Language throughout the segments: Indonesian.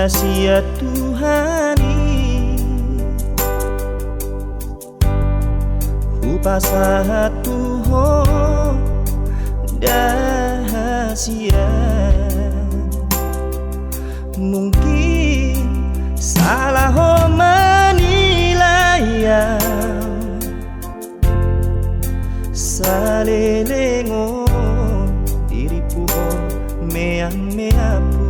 rahasia Tuhani upasa Tuhan dahasia. Mungkin salah menilai salelengo diripu meapu.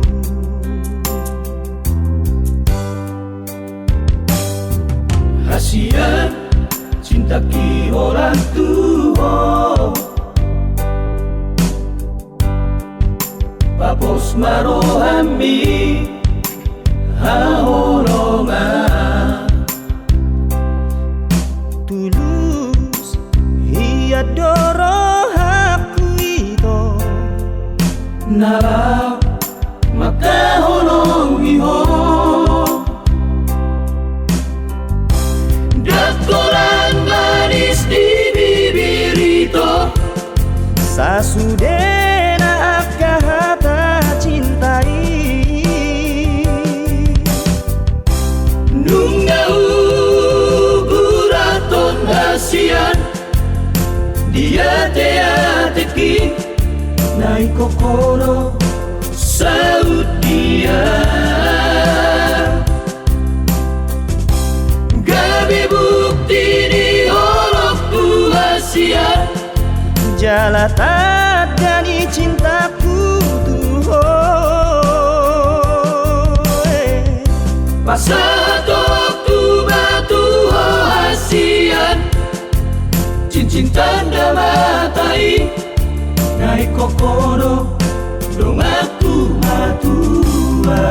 Rahasia cinta ki orang Tuhan Papos marohami hahorongan Tulus ia doro aku itu narau maka holong iho dakolan manis di bibir itu sasudena kata cintai nunggau guraton hasian dia teateki naik kokoro saud dia gabi bukti di holok hasian jalata dari cintaku Tuhan pasatok tu batu hasian cincin tanda matai naik kokoro dong aku matua.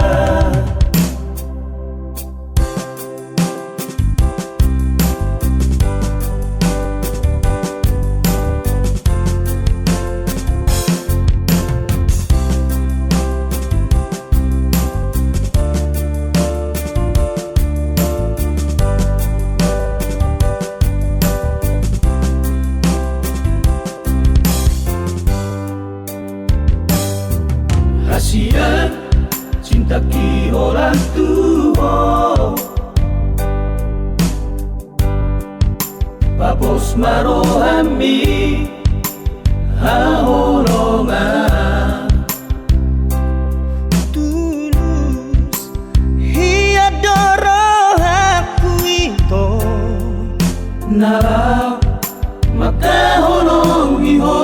Rahasia cinta ki orang Tuhan Papos marohami hahorongan tulus ia doro aku itu narau maka holong iho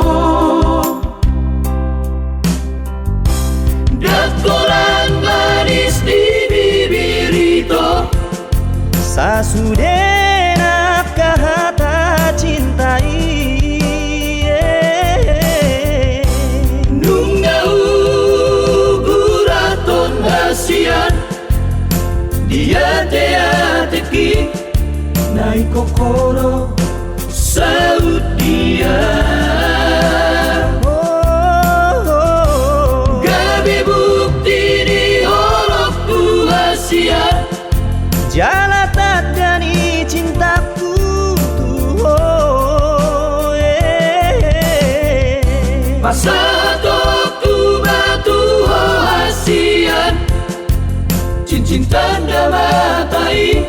dakolan manis di bibir itu sasudena kata cintai nunggau guraton hasian dia teateki naik kokoro saud dia gabi bukti di holok hasian jalata dari cintaku Tuhan pasatok tu batu hasian cincin tanda matai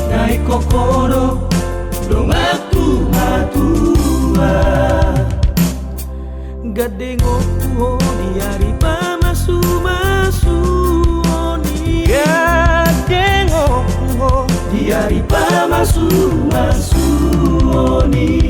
naik kokoro dong aku matua gadengok kuho diari pamasu-masu oni gadengok kuho diari pamasu-masu oni